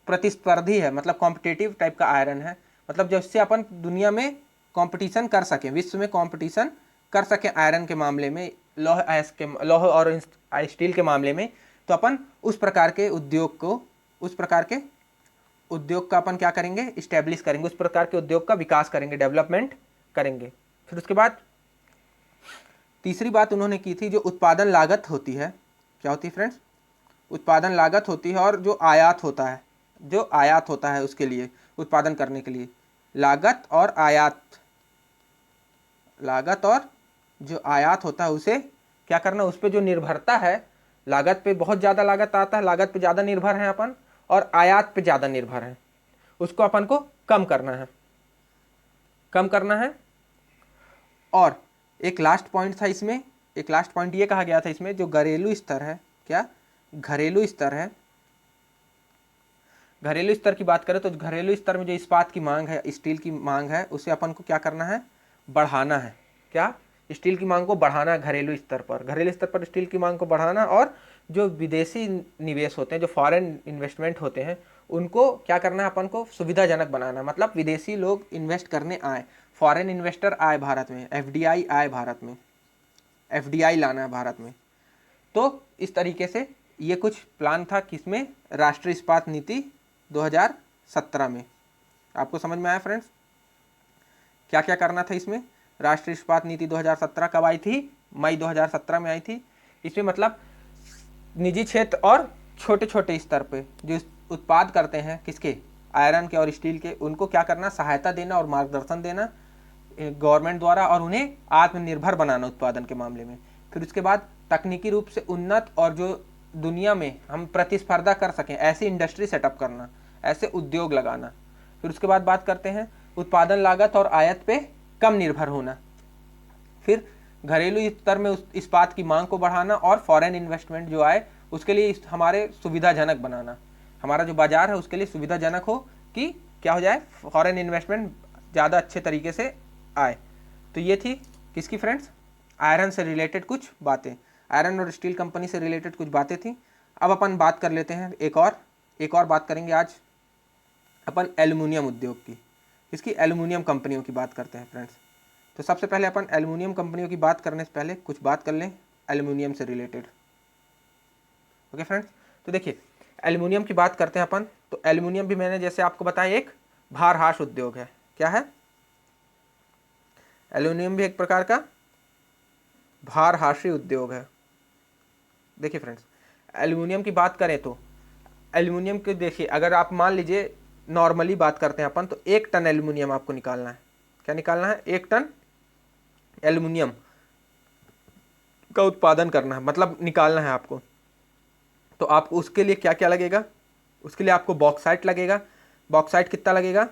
प्रतिस्पर्धी है, मतलब कॉम्पिटिटिव टाइप का आयरन है, मतलब जिससे अपन दुनिया में कंपटीशन कर सकें, विश्व में कंपटीशन कर सकें आयरन के मामले में, लौह और स्टील के मामले में। तो अपन उस प्रकार के उद्योग को, उस प्रकार के उद्योग का अपन क्या करेंगे, इस्टेब्लिश करेंगे, उस प्रकार के उद्योग का विकास करेंगे, डेवलपमेंट करेंगे। फिर उसके बाद तीसरी बात उन्होंने की थी, जो उत्पादन लागत होती है, क्या होती है फ्रेंड्स, उत्पादन लागत होती है, और जो आयात होता है, जो आयात होता है उसके लिए, उत्पादन करने के लिए लागत और आयात, लागत और जो आयात होता है उसे क्या करना, उस पर जो निर्भरता है, लागत पे बहुत ज़्यादा लागत आता है, लागत पे ज़्यादा निर्भर हैं अपन, और आयात पे ज़्यादा निर्भर हैं, उसको अपन को कम करना है, कम करना है। और एक लास्ट पॉइंट था इसमें, एक लास्ट पॉइंट ये कहा गया था इसमें, जो घरेलू स्तर है, क्या घरेलू स्तर है, घरेलू स्तर की बात करें तो घरेलू स्तर में जो इस्पात की मांग है, स्टील की मांग है, उसे अपन को क्या करना है, बढ़ाना है। क्या, स्टील की मांग को बढ़ाना है घरेलू स्तर पर। घरेलू स्तर पर स्टील की मांग को बढ़ाना, और जो विदेशी निवेश होते हैं, जो फॉरेन इन्वेस्टमेंट होते हैं, उनको क्या करना है, अपन को सुविधाजनक बनाना। मतलब विदेशी लोग इन्वेस्ट करने आए, फॉरेन इन्वेस्टर आए भारत में, एफडीआई आए भारत में, एफडीआई लाना है भारत में। तो इस तरीके से ये कुछ प्लान था किसमें, राष्ट्रीय इस्पात नीति 2017 में। आपको समझ में आया फ्रेंड्स, क्या क्या करना था इसमें। राष्ट्रीय इस्पात नीति 2017 कब आई थी, मई 2017 में आई थी। इसमें मतलब निजी क्षेत्र और छोटे छोटे स्तर पे जो उत्पाद करते हैं, किसके, आयरन के और स्टील के, उनको क्या करना, सहायता देना और मार्गदर्शन देना गवर्नमेंट द्वारा, और उन्हें आत्मनिर्भर बनाना उत्पादन के मामले में। फिर उसके बाद तकनीकी रूप से उन्नत और जो दुनिया में हम प्रतिस्पर्धा कर सकें ऐसी इंडस्ट्री सेटअप करना, ऐसे उद्योग लगाना। फिर उसके बाद बात करते हैं उत्पादन लागत और आयात पे कम निर्भर होना। फिर घरेलू स्तर में उस इस्पात की मांग को बढ़ाना, और फॉरेन इन्वेस्टमेंट जो आए उसके लिए हमारे सुविधाजनक बनाना, हमारा जो बाजार है उसके लिए सुविधाजनक हो कि क्या हो जाए, फॉरेन इन्वेस्टमेंट ज़्यादा अच्छे तरीके से आए। तो ये थी किसकी फ्रेंड्स, आयरन से रिलेटेड कुछ बातें, आयरन और स्टील कंपनी से रिलेटेड कुछ बातें थी। अब अपन बात कर लेते हैं एक और बात करेंगे आज अपन एल्युमिनियम उद्योग की, इसकी एल्युमिनियम कंपनियों की बात करते हैं फ्रेंड्स। तो सबसे पहले अपन एल्युमिनियम कंपनियों की बात करने से पहले कुछ बात कर लें एल्युमिनियम से रिलेटेड। ओके फ्रेंड्स, तो देखिए एल्युमिनियम की बात करते हैं अपन। तो एल्युमिनियम भी मैंने जैसे आपको बताया एक भारहास उद्योग है। क्या है, एल्युमिनियम भी एक प्रकार का भारहासी उद्योग है। देखिए फ्रेंड्स, एल्युमिनियम की बात करें तो एल्युमिनियम के देखिए, अगर आप मान लीजिए नॉर्मली बात करते हैं अपन, तो 1 टन एल्युमिनियम आपको निकालना है। क्या निकालना है, 1 टन एल्युमिनियम का उत्पादन करना है, मतलब निकालना है आपको। तो आपको उसके लिए क्या क्या लगेगा, उसके लिए आपको बॉक्साइट लगेगा। बॉक्साइट कितना लगेगा,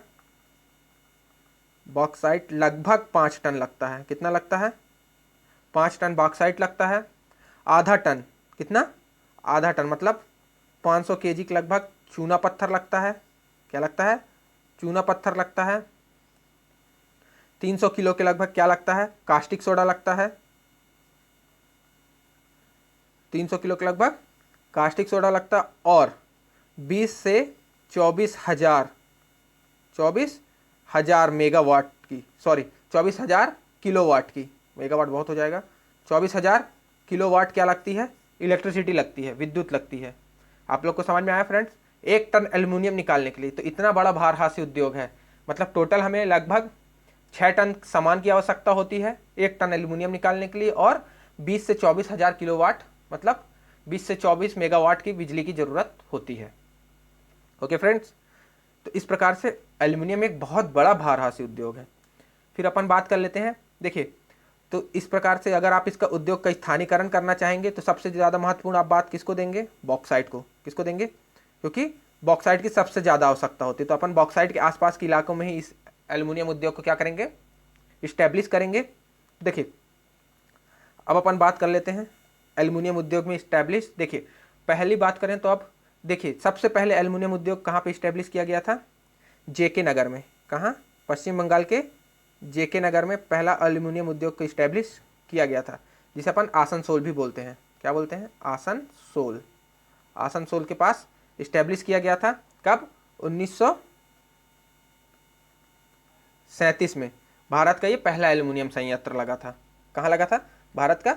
बॉक्साइट लगभग 5 टन लगता है। कितना लगता है, 5 टन बॉक्साइट लगता है। आधा टन, कितना, आधा टन मतलब 500 केजी के लगभग चूना पत्थर लगता है। क्या लगता है, चूना पत्थर लगता है। 300 किलो के लगभग क्या लगता है, कास्टिक सोडा लगता है। 300 किलो के लगभग कास्टिक सोडा लगता है, और 20 से 24,000 मेगावाट की, सॉरी 24,000 किलोवाट की, मेगावाट बहुत हो जाएगा, 24,000 किलोवाट क्या लगती है, इलेक्ट्रिसिटी लगती है, विद्युत लगती है। आप लोग को समझ में आया फ्रेंड्स, 1 टन एल्युमिनियम निकालने के लिए तो इतना बड़ा भारहासी उद्योग है। मतलब टोटल हमें लगभग 6 टन सामान की आवश्यकता होती है 1 टन एल्युमिनियम निकालने के लिए, और 20 से 24,000 किलोवाट मतलब 20 से 24 मेगावाट की बिजली की ज़रूरत होती है। ओके फ्रेंड्स, तो इस प्रकार से एल्युमिनियम एक बहुत बड़ा भारहासी उद्योग है। फिर अपन बात कर लेते हैं, देखिए तो इस प्रकार से अगर आप इसका उद्योग का स्थानीकरण करना चाहेंगे तो सबसे ज़्यादा महत्वपूर्ण आप बात किसको देंगे, बॉक्साइट को। किसको देंगे, क्योंकि बॉक्साइट की सबसे ज़्यादा आवश्यकता होती है। तो अपन बॉक्साइट के आसपास के इलाकों में ही इस एल्युमिनियम उद्योग को क्या करेंगे, इस्टेब्लिश करेंगे। देखिए अब अपन बात कर लेते हैं एल्युमिनियम उद्योग में इस्टेब्लिश। देखिए पहली बात करें तो अब देखिए सबसे पहले एल्युमिनियम उद्योग कहाँ पे इस्टेब्लिश किया गया था, जेके नगर में। कहाँ, पश्चिम बंगाल के जेके नगर में पहला एल्युमिनियम उद्योग को इस्टेब्लिश किया गया था, जिसे अपन आसनसोल भी बोलते हैं। क्या बोलते हैं, आसनसोल। आसनसोल के पास इस्टेब्लिश किया गया था। कब, 1937 में भारत का ये पहला एल्युमिनियम संयंत्र लगा था। कहाँ लगा था, भारत का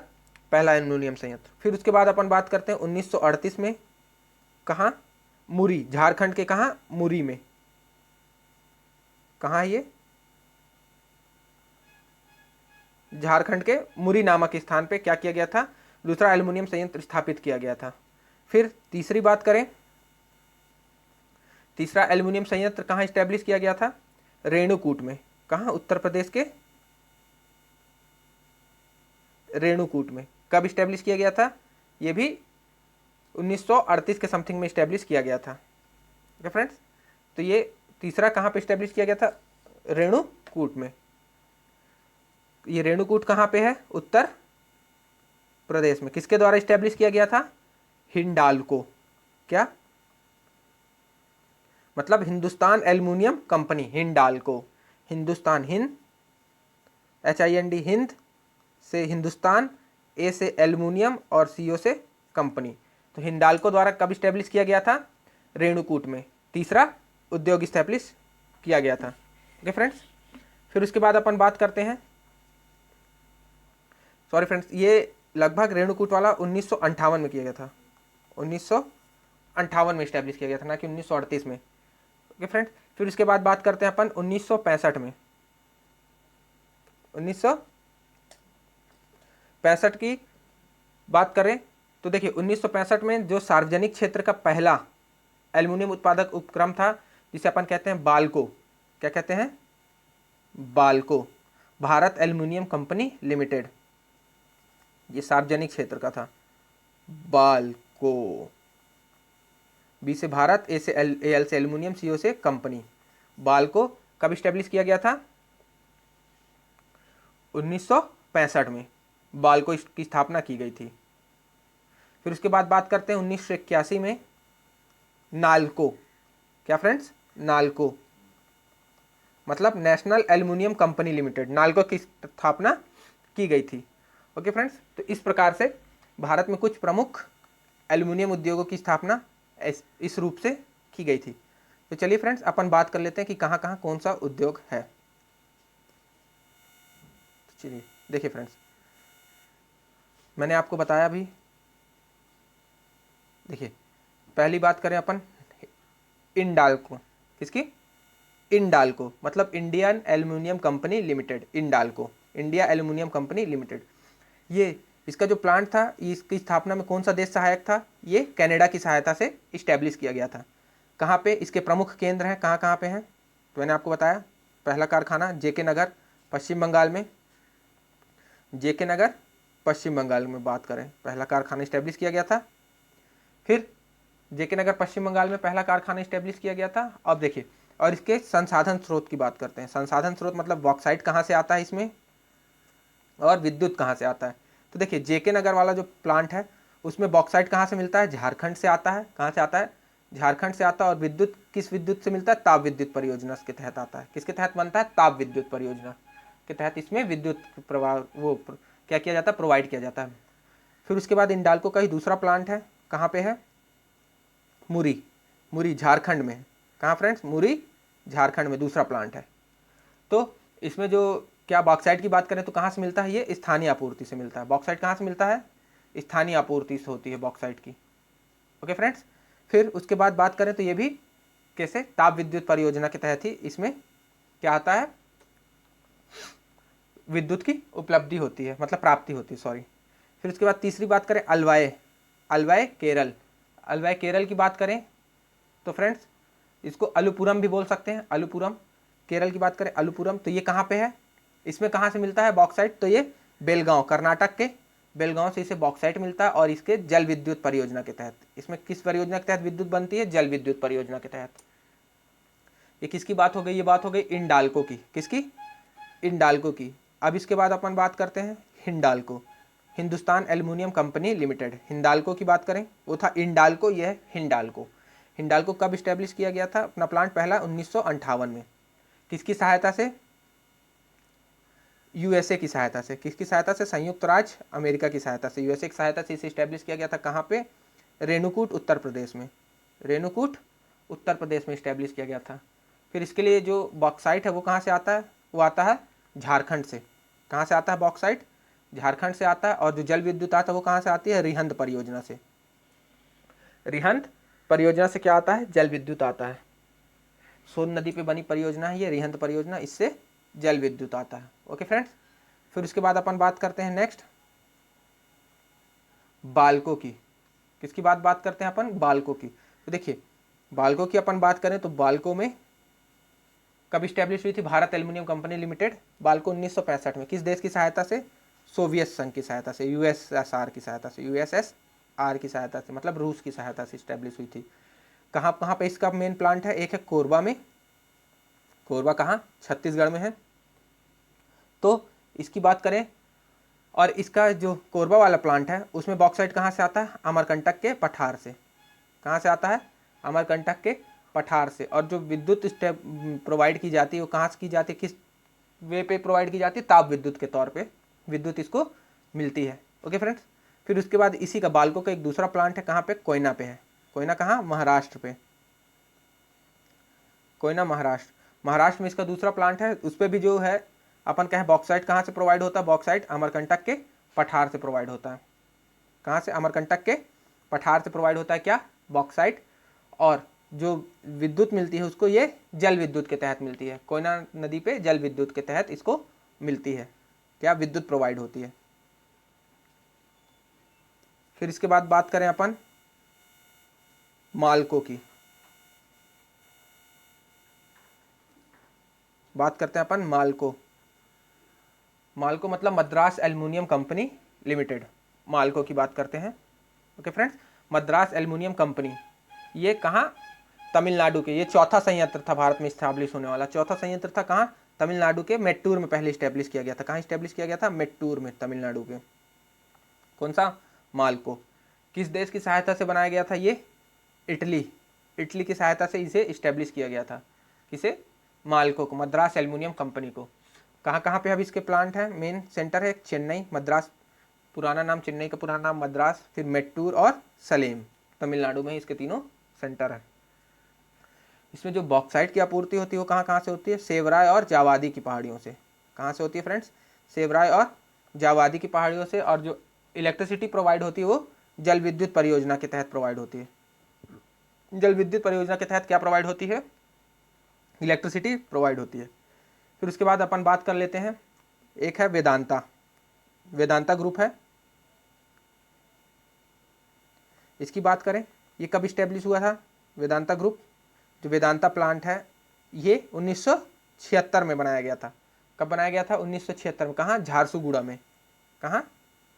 पहला एल्युमिनियम संयंत्र। फिर उसके बाद अपन बात करते हैं 1938 में, कहाँ, मुरी, झारखंड के कहाँ, मुरी में। कहाँ है ये, झारखंड के मुरी नामक स्थान पे क्या किया गया था, दूसरा एल्युमिनियम संयंत्र स्थापित किया गया था। फिर तीसरी बात करें, तीसरा एल्युमिनियम संयंत्र कहाँ स्टैब्लिश किया गया था, रेणुकूट में। कहाँ, उत्तर प्रदेश के रेणुकूट में। कब स्टैब्लिश किया गया था, ये भी 1938 के समथिंग में स्टैब्लिश किया गया था। ओके फ्रेंड्स, तो ये तीसरा कहाँ पे स्टैब्लिश किया गया था, रेणुकूट में। ये रेणुकूट कहाँ पे है, उत्तर प्रदेश में। किसके द्वारा स्टैब्लिश किया गया था, हिंडाल्को। क्या, मतलब Hindustan aluminium company, Hindalco, Hindustan, Hind HIND, Hind से हिंदुस्तान, ए से एल्युमिनियम और CO से कंपनी। तो हिंडाल्को द्वारा कब स्टैब्लिश किया गया था? रेणुकूट में तीसरा उद्योग स्टैब्लिश किया गया था। ओके फ्रेंड्स, फिर उसके बाद अपन बात करते हैं, सॉरी फ्रेंड्स, ये लगभग रेणुकूट वाला 1958 में किया गया था, 1958 में स्टैब्लिश किया गया था, ना कि 1938 में। ओके फ्रेंड्स, फिर उसके बाद बात करते हैं अपन 1965 में। 1965 की बात करें तो देखिए 1965 में जो सार्वजनिक क्षेत्र का पहला एल्युमिनियम उत्पादक उपक्रम था, जिसे अपन कहते हैं बाल्को, क्या कहते हैं? Balco, Bharat aluminium company limited, ये सार्वजनिक क्षेत्र का था। बाल्को, बी से भारत, ए से एल से एल्युमिनियम, CO से कंपनी। बाल्को कब स्टैब्लिश किया गया था? 1965 में बाल्को की स्थापना की गई थी। फिर उसके बाद बात करते हैं 1981 में नाल्को, क्या फ्रेंड्स? नाल्को मतलब national aluminium company limited, NALCO की स्थापना की गई थी। ओके फ्रेंड्स, तो इस प्रकार से भारत में कुछ प्रमुख एल्युमिनियम उद्योगों की स्थापना इस रूप से की गई थी। तो चलिए फ्रेंड्स, अपन बात कर लेते हैं कि कहाँ कहाँ कौन सा उद्योग है। तो चलिए देखिए फ्रेंड्स, मैंने आपको बताया अभी, देखिए पहली बात करें अपन इंडाल्को, किसकी? इंडाल्को मतलब Indian aluminium company limited, Indalco, India aluminium company limited. ये इसका जो प्लांट था, इसकी स्थापना में कौन सा देश सहायक था? ये कनाडा की सहायता से इस्टेब्लिश किया गया था। कहाँ पे इसके प्रमुख केंद्र हैं, कहाँ कहाँ पे हैं? तो मैंने आपको बताया, पहला कारखाना JK नगर पश्चिम बंगाल में, JK नगर पश्चिम बंगाल में बात करें, पहला कारखाना इस्टेब्लिश किया गया था। फिर JK नगर पश्चिम बंगाल में पहला कारखाना इस्टेब्लिश किया गया था। अब देखिए, और इसके संसाधन स्रोत की बात करते हैं। संसाधन स्रोत मतलब बॉक्साइट कहाँ से आता है इसमें, और विद्युत कहाँ से आता है। तो देखिए JK नगर वाला जो प्लांट है, उसमें बॉक्साइट कहाँ से मिलता है? झारखंड से आता है। कहाँ से आता है? झारखंड से आता है। और विद्युत किस विद्युत से मिलता है? ताप विद्युत परियोजना के तहत आता है। किसके तहत बनता है? ताप विद्युत परियोजना के तहत इसमें विद्युत प्रवाह क्या किया जाता है? प्रोवाइड किया जाता है। फिर उसके बाद इंडाल्को का ही दूसरा प्लांट है, कहाँ पे है? मुरी, मुरी झारखंड में। कहाँ फ्रेंड्स? मुरी झारखंड में दूसरा प्लांट है। तो इसमें जो क्या बॉक्साइट की बात करें तो कहाँ से मिलता है? ये स्थानीय आपूर्ति से मिलता है। बॉक्साइट कहाँ से मिलता है? स्थानीय आपूर्ति से होती है बॉक्साइट की। ओके फ्रेंड्स, फिर उसके बाद बात करें तो ये भी कैसे? ताप विद्युत परियोजना के तहत ही इसमें क्या आता है? विद्युत की उपलब्धि होती है, मतलब प्राप्ति होती है, सॉरी। फिर उसके बाद तीसरी बात करें अलवाय, अलवाय केरल, अलवाय केरल की बात करें तो फ्रेंड्स इसको अलुपुरम भी बोल सकते हैं, अलुपुरम। केरल की बात करें अलुपुरम, तो ये कहाँ पे है? इसमें कहाँ से मिलता है बॉक्साइट? तो ये बेलगांव, कर्नाटक के बेलगांव से इसे बॉक्साइट मिलता है, और इसके जल विद्युत परियोजना के तहत। इसमें किस परियोजना के तहत विद्युत बनती है? जल विद्युत परियोजना के तहत। ये किसकी बात हो गई? ये बात हो गई इंडाल्को की। किसकी? इंडाल्को की। अब इसके बाद अपन बात करते हैं Hindalco, Hindustan aluminium company limited. Hindalco की बात करें, वो था इंडाल्को, ये है हिंडाल्को। हिंडाल्को कब स्टैब्लिश किया गया था अपना प्लांट? पहला 1958 में। किसकी सहायता से? USA की सहायता से। किसकी सहायता से? संयुक्त राज्य अमेरिका की सहायता से, USA की सहायता से इसे स्टैब्लिश किया गया था। कहाँ पे? रेणुकूट उत्तर प्रदेश में, रेणुकूट उत्तर प्रदेश में स्टैब्लिश किया गया था। फिर इसके लिए जो बॉक्साइट है वो कहाँ से आता है? वो आता है झारखंड से। कहाँ से आता है बॉक्साइट? झारखंड से आता है। और जो जल विद्युत आता है वो कहाँ से आती है? रिहंद परियोजना से। रिहंद परियोजना से क्या आता है? जल विद्युत आता है। सोन नदी पे बनी परियोजना है ये रिहंद परियोजना, इससे जल विद्युत आता है। ओके फ्रेंड्स, फिर उसके बाद अपन बात करते हैं नेक्स्ट बाल्को की। किसकी बात करते हैं अपन? बाल्को की। तो देखिए बाल्को की अपन बात करें तो बाल्को में कब स्टैब्लिश हुई थी? Bharat aluminium company limited. Balco 1965 में। किस देश की सहायता से? सोवियत संघ की सहायता से, USSR की सहायता से, USSR की सहायता से, मतलब रूस की सहायता से स्टैब्लिश हुई थी। कहाँ कहाँ पे इसका मेन प्लांट है? एक है कोरबा में। कोरबा कहाँ? छत्तीसगढ़ में है। तो इसकी बात करें, और इसका जो कोरबा वाला प्लांट है उसमें बॉक्साइट कहाँ से आता है? अमरकंटक के पठार से। कहाँ से आता है? अमरकंटक के पठार से, और जो विद्युत प्रोवाइड की जाती है वो कहाँ से की जाती है, किस वे पे प्रोवाइड की जाती है, ताप विद्युत के तौर पे विद्युत इसको मिलती है। ओके फ्रेंड्स, फिर उसके बाद इसी का बाल्को का एक दूसरा प्लांट है, कहाँ पे, कोयना पे है। कोयना कहाँ, महाराष्ट्र पे, कोयना महाराष्ट्र, महाराष्ट्र में इसका दूसरा प्लांट है। उस पर भी जो है अपन कहें बॉक्साइट कहाँ से प्रोवाइड होता है, बॉक्साइट अमरकंटक के पठार से प्रोवाइड होता है। कहाँ से, अमरकंटक के पठार से प्रोवाइड होता है क्या, बॉक्साइट। और जो विद्युत मिलती है उसको ये जल विद्युत के तहत मिलती है, कोयना नदी पे जल विद्युत के तहत इसको मिलती है, क्या विद्युत प्रोवाइड होती है। फिर इसके बाद बात करें अपन मालको की, बात करते हैं अपन मालको। मालको मतलब मद्रास एल्युमिनियम कंपनी लिमिटेड, मालको की बात करते हैं। Okay friends, Madras aluminium company, ये कहाँ, तमिलनाडु के, ये चौथा संयंत्र था भारत में इस्टेब्लिश होने वाला, चौथा संयंत्र था कहाँ, तमिलनाडु के मेट्टूर में पहले इस्टेब्लिश किया गया था। कहाँ इस्टेब्लिश किया गया था, मेट्टूर में, तमिलनाडु के। कौन सा, मालको। किस देश की सहायता से बनाया गया था ये, इटली, इटली की सहायता से इसे इस्टेब्लिश किया गया था। किसे, मालको को, मद्रास एल्युमिनियम कंपनी को। कहाँ कहाँ पे अब इसके प्लांट है, मेन सेंटर है चेन्नई, मद्रास पुराना नाम, चेन्नई का पुराना नाम मद्रास, फिर मेट्टूर और सलेम, तमिलनाडु में इसके तीनों सेंटर है। इसमें जो बॉक्साइट की आपूर्ति होती है वो कहाँ कहाँ से होती है, सेवराय और जावादी की पहाड़ियों से। कहाँ से होती है फ्रेंड्स, सेवराय और जावादी की पहाड़ियों से। और जो इलेक्ट्रिसिटी प्रोवाइड होती है वो जल विद्युत परियोजना के तहत प्रोवाइड होती है। जल विद्युत परियोजना के तहत क्या प्रोवाइड होती है, इलेक्ट्रिसिटी प्रोवाइड होती है। फिर उसके बाद अपन बात कर लेते हैं, एक है वेदांता, वेदांता ग्रुप है, इसकी बात करें, ये कब इस्टेब्लिश हुआ था, वेदांता ग्रुप। जो वेदांता प्लांट है ये 1976 में बनाया गया था। कब बनाया गया था, 1976 में। कहाँ, झारसुगुड़ा में। कहाँ,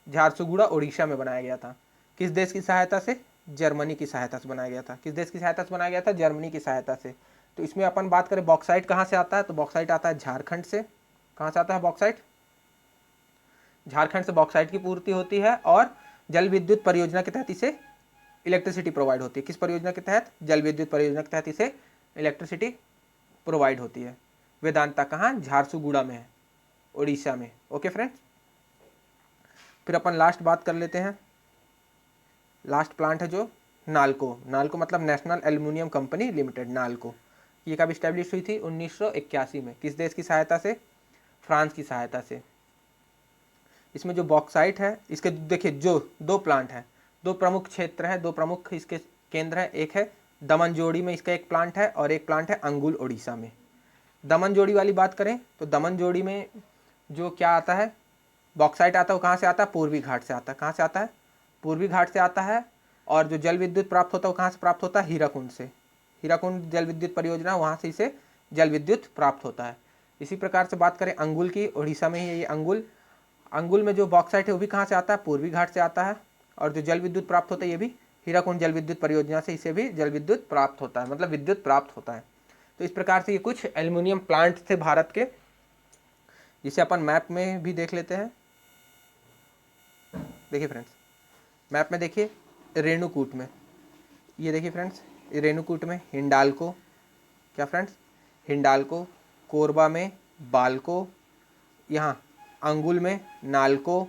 झारसुगुड़ा उड़ीसा में बनाया गया था। किस देश की सहायता से, जर्मनी की सहायता से बनाया गया था। किस देश की सहायता से बनाया गया था, जर्मनी की सहायता से। तो इसमें अपन बात करें बॉक्साइट कहाँ से आता है, तो बॉक्साइट आता है झारखंड से। कहाँ से आता है बॉक्साइट, झारखंड से बॉक्साइट की पूर्ति होती है, और जल विद्युत परियोजना के तहत इसे इलेक्ट्रिसिटी प्रोवाइड होती है। किस परियोजना के तहत, जल विद्युत परियोजना के तहत इसे इलेक्ट्रिसिटी प्रोवाइड होती है। वेदांता कहाँ, झारसुगुड़ा में है, उड़ीसा में। ओके फ्रेंड्स, फिर अपन लास्ट बात कर लेते हैं, लास्ट प्लांट है जो नालको। नालको मतलब national aluminium company limited, NALCO. ये कब इस्टेब्लिश हुई थी, 1981 में। किस देश की सहायता से, फ्रांस की सहायता से। इसमें जो बॉक्साइट है, इसके देखिए जो दो प्लांट है, दो प्रमुख क्षेत्र हैं, दो प्रमुख इसके केंद्र हैं। एक है दमनजोड़ी में इसका एक प्लांट है, और एक प्लांट है अंगुल उड़ीसा में। दमनजोड़ी वाली बात करें तो दमनजोड़ी में जो क्या आता है, बॉक्साइट आता है, वो कहाँ से आता है, पूर्वी घाट से आता है। कहाँ से आता है, पूर्वी घाट से आता है। और जो जल विद्युत प्राप्त होता है वो कहाँ से प्राप्त होता है, हीराकुंड से। हीराकुंड जल विद्युत परियोजना, वहाँ से इसे जल विद्युत प्राप्त होता है। इसी प्रकार से बात करें अंगुल की, उड़ीसा में ही है ये अंगुल। अंगुल में जो बॉक्साइट है वो भी कहाँ से आता है, पूर्वी घाट से आता है। और जो जल विद्युत प्राप्त होता है ये भी हीराकुंड जल विद्युत परियोजना से इसे भी जल विद्युत प्राप्त होता है, मतलब विद्युत प्राप्त होता है। तो इस प्रकार से ये कुछ एल्युमिनियम प्लांट थे भारत के, जिसे अपन मैप में भी देख लेते हैं। देखिए फ्रेंड्स, मैप में देखिए रेणुकूट में, ये देखिए फ्रेंड्स, रेणुकूट में हिंडाल्को, क्या फ्रेंड्स, हिंडाल्को। कोरबा में बाल्को, यहाँ अंगुल में नाल्को,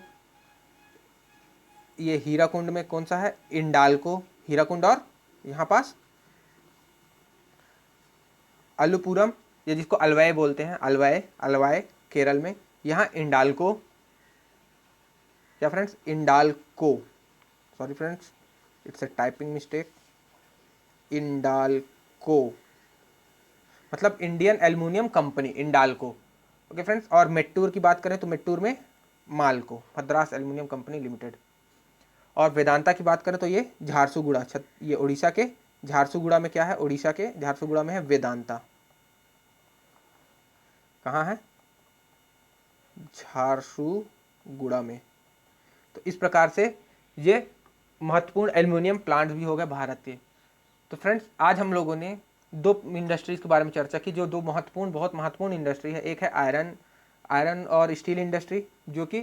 ये हीराकुंड में कौन सा है, इंडाल्को, हीराकुंड। और यहाँ पास अलुपुरम, ये जिसको अलवय बोलते हैं, अलवय, अलवाय केरल में, यहाँ इंडाल्को, क्या friends, Indalco, sorry friends it's a typing mistake, Indalco मतलब Indian aluminium company, Indalco. Okay friends, और मेट्टूर की बात करें तो मेट्टूर में Malco, Madras aluminium company limited. और वेदांता की बात करें तो ये झारसुगुड़ा, ये उड़ीसा के झारसुगुड़ा में क्या है, उड़ीसा के झारसुगुड़ा में है वेदांता। कहाँ है, झारसुगुड़ा में। तो इस प्रकार से ये महत्वपूर्ण एल्युमिनियम प्लांट भी हो गए भारत के। तो फ्रेंड्स, आज हम लोगों ने दो इंडस्ट्रीज़ के बारे में चर्चा की, जो दो महत्वपूर्ण, बहुत महत्वपूर्ण इंडस्ट्री है। एक है आयरन और स्टील इंडस्ट्री, जो कि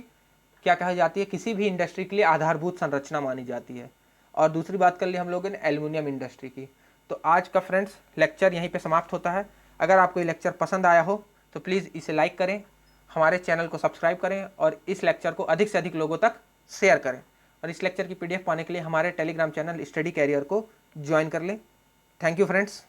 क्या कहा जाती है, किसी भी इंडस्ट्री के लिए आधारभूत संरचना मानी जाती है। और दूसरी बात कर ली हम लोगों ने एल्युमिनियम इंडस्ट्री की। तो आज का फ्रेंड्स लेक्चर यहीं पे समाप्त होता है। अगर आपको ये लेक्चर पसंद आया हो तो प्लीज़ इसे लाइक करें, हमारे चैनल को सब्सक्राइब करें और इस लेक्चर को अधिक से अधिक लोगों तक शेयर करें। और इस लेक्चर की PDF पाने के लिए हमारे टेलीग्राम चैनल स्टडी कैरियर को ज्वाइन कर लें। Thank you friends.